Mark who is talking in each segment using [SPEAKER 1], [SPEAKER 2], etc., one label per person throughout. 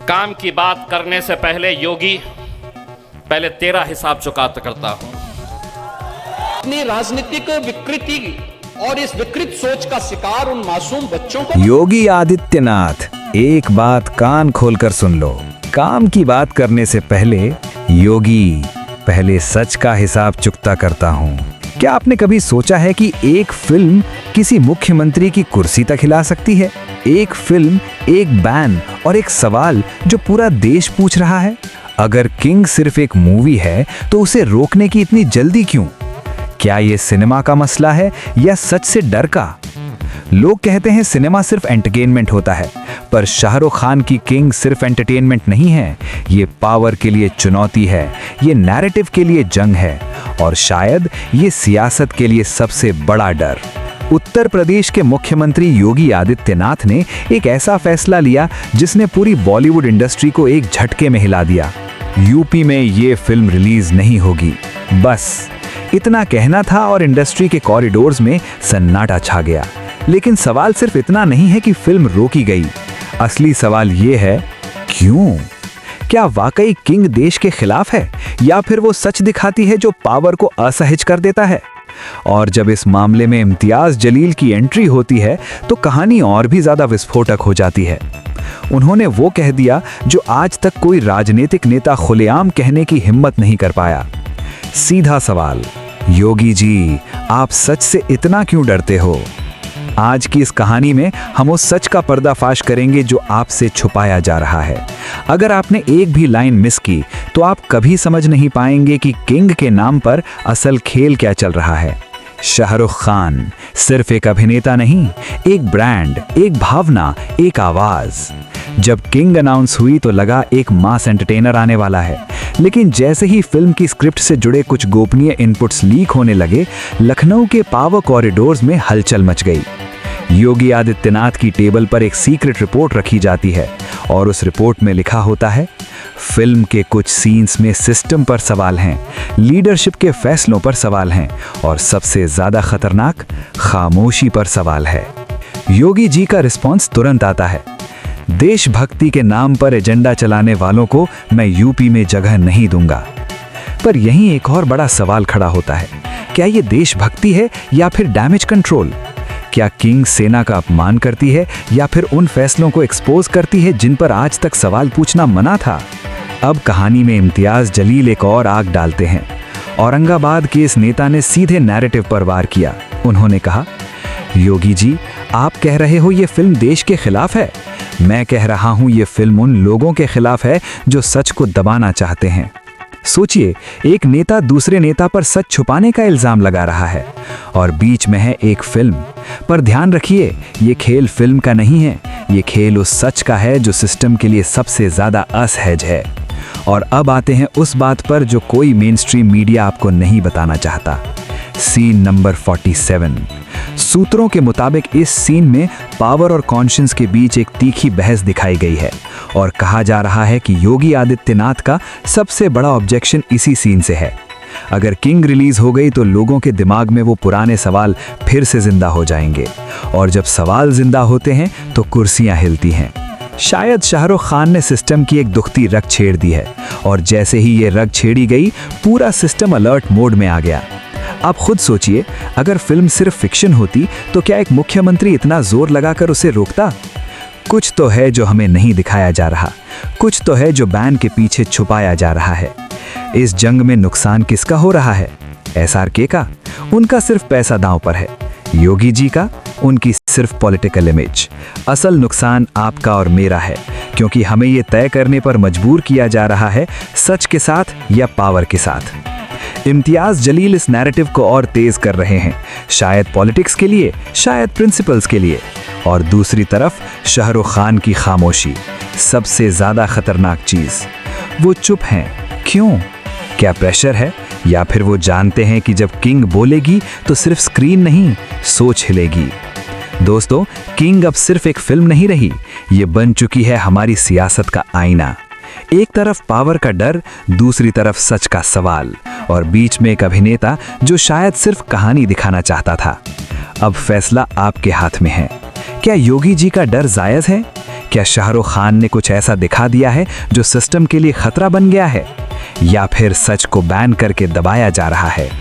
[SPEAKER 1] काम की बात करने से पहले योगी, पहले तेरा हिसाब चुकाता करता हूं।
[SPEAKER 2] अपनी राजनीतिक विकृति और इस विकृत सोच का शिकार उन मासूम बच्चों को।
[SPEAKER 3] योगी आदित्यनाथ, एक बात कान खोलकर सुन लो। काम की बात करने से पहले योगी, पहले सच का हिसाब चुकता करता हूँ। क्या आपने कभी सोचा है कि एक फिल्म किसी मुख्यमंत्री की कुर्सी तक हिला सकती है? एक फिल्म, एक बैन और एक सवाल जो पूरा देश पूछ रहा है। अगर किंग सिर्फ एक मूवी है तो उसे रोकने की इतनी जल्दी क्यों? क्या ये सिनेमा का मसला है या सच से डर का? लोग कहते हैं सिनेमा सिर्फ एंटरटेनमेंट होता है, पर शाहरुख खान की किंग सिर्फ एंटरटेनमेंट नहीं है। ये पावर के लिए चुनौती है, ये नैरेटिव के लिए जंग है और शायद ये सियासत के लिए सबसे बड़ा डर। उत्तर प्रदेश के मुख्यमंत्री योगी आदित्यनाथ ने एक ऐसा फैसला लिया जिसने पूरी बॉलीवुड इंडस्ट्री को एक झटके में हिला दिया। यूपी में ये फिल्म रिलीज नहीं होगी, बस इतना कहना था और इंडस्ट्री के कॉरिडोर्स में सन्नाटा छा गया। लेकिन सवाल सिर्फ इतना नहीं है कि फिल्म रोकी गई। असली सवाल ये है, क्यों? क्या वाकई किंग देश के खिलाफ है या फिर वो सच दिखाती है जो पावर को असहज कर देता है? और जब इस मामले में इम्तियाज जलील की एंट्री होती है तो कहानी और भी ज्यादा विस्फोटक हो जाती है। उन्होंने वो कह दिया जो आज तक कोई राजनीतिक नेता खुलेआम कहने की हिम्मत नहीं कर पाया। सीधा सवाल, योगी जी, आप सच से इतना क्यों डरते हो? आज की इस कहानी में हम उस सच का पर्दाफाश करेंगे जो आपसे छुपाया जा रहा है। अगर आपने एक भी लाइन मिस की तो आप कभी समझ नहीं पाएंगे कि किंग के नाम पर असल खेल क्या चल रहा है। शाहरुख खान सिर्फ एक अभिनेता नहीं, एक ब्रांड, एक भावना, एक आवाज। जब किंग अनाउंस हुई तो लगा एक मास एंटरटेनर आने वाला है, लेकिन जैसे ही फिल्म की स्क्रिप्ट से जुड़े कुछ गोपनीय इनपुट्स लीक होने लगे, लखनऊ के पावर कॉरिडोर्स में हलचल मच गई। योगी आदित्यनाथ की टेबल पर एक सीक्रेट रिपोर्ट रखी जाती है और उस रिपोर्ट में लिखा होता है, फिल्म के कुछ सीन्स में सिस्टम पर सवाल हैं, लीडरशिप के फैसलों पर सवाल हैं और सबसे ज्यादा खतरनाक, खामोशी पर सवाल है। योगी जी का रिस्पॉन्स तुरंत आता है, देशभक्ति के नाम पर एजेंडा चलाने वालों को मैं यूपी में जगह नहीं दूंगा। पर यहीं एक और बड़ा सवाल खड़ा होता है, क्या ये देशभक्ति है या फिर डैमेज कंट्रोल? क्या किंग सेना का अपमान करती है या फिर उन फैसलों को एक्सपोज करती है जिन पर आज तक सवाल पूछना मना था? अब कहानी में इम्तियाज जलील एक और आग डालते हैं। औरंगाबाद के इस नेता ने सीधे नैरेटिव पर वार किया। उन्होंने कहा, योगी जी, आप कह रहे हो ये फिल्म देश के खिलाफ है। मैं कह रहा हूं ये फिल्म उन लोगों के खिलाफ है जो सच को दबाना चाहते हैं। सोचिए, एक नेता दूसरे नेता पर सच छुपाने का इल्जाम लगा रहा है और बीच में है एक फिल्म। पर ध्यान रखिए, ये खेल फिल्म का नहीं है, ये खेल उस सच का है जो सिस्टम के लिए सबसे ज्यादा असहज है। और अब आते हैं उस बात पर जो कोई मेन स्ट्रीम मीडिया आपको नहीं बताना चाहता। Scene number 47। सूत्रों के मुताबिक इस सीन में पावर और कॉन्शियंस के बीच एक तीखी बहस दिखाई गई है और कहा जा रहा है कि योगी आदित्यनाथ का सबसे बड़ा ऑब्जेक्शन इसी सीन से है। अगर किंग रिलीज हो गई तो लोगों के दिमाग में वो पुराने सवाल फिर से जिंदा हो जाएंगे और जब सवाल जिंदा होते हैं तो कुर्सियां हिलती हैं। शायद शाहरुख खान ने सिस्टम की एक दुखती रग छेड़ दी है और जैसे ही ये रग छेड़ी गई, पूरा सिस्टम अलर्ट मोड में आ गया। आप खुद सोचिए, अगर फिल्म सिर्फ फिक्शन होती तो क्या एक मुख्यमंत्री इतना जोर लगाकर उसे रोकता? कुछ तो है जो हमें नहीं दिखाया जा रहा, कुछ तो है जो बैन के पीछे छुपाया जा रहा है। इस जंग में नुकसान किसका हो रहा है? एसआरके का, उनका सिर्फ पैसा दांव पर है। योगी जी का, उनकी सिर्फ पॉलिटिकल इमेज। असल नुकसान आपका और मेरा है, क्योंकि हमें ये तय करने पर मजबूर किया जा रहा है, सच के साथ या पावर के साथ। इम्तियाज जलील इस नैरेटिव को और तेज कर रहे हैं, शायद पॉलिटिक्स के लिए, शायद प्रिंसिपल्स के लिए। और दूसरी तरफ शाहरुख खान की खामोशी, सबसे ज्यादा खतरनाक चीज। वो चुप हैं, क्यों? क्या प्रेशर है या फिर वो जानते हैं कि जब किंग बोलेगी तो सिर्फ स्क्रीन नहीं, सोच हिलेगी। दोस्तों, किंग अब सिर्फ एक फिल्म नहीं रही, ये बन चुकी है हमारी सियासत का आईना। एक तरफ पावर का डर, दूसरी तरफ सच का सवाल और बीच में एक अभिनेता जो शायद सिर्फ कहानी दिखाना चाहता था। अब फैसला आपके हाथ में है। क्या योगी जी का डर जायज है? क्या शाहरुख खान ने कुछ ऐसा दिखा दिया है जो सिस्टम के लिए खतरा बन गया है, या फिर सच को बैन करके दबाया जा रहा है?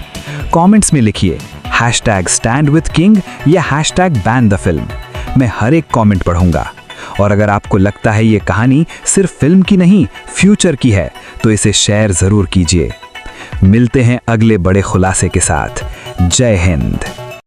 [SPEAKER 3] कमेंट्स में लिखिए #StandWithKing या #BanTheFilm। मैं हर एक कमेंट पढ़ूंगा। और अगर आपको लगता है ये कहानी सिर्फ फिल्म की नहीं, फ्यूचर की है, तो इसे शेयर जरूर कीजिए। मिलते हैं अगले बड़े खुलासे के साथ। जय हिंद।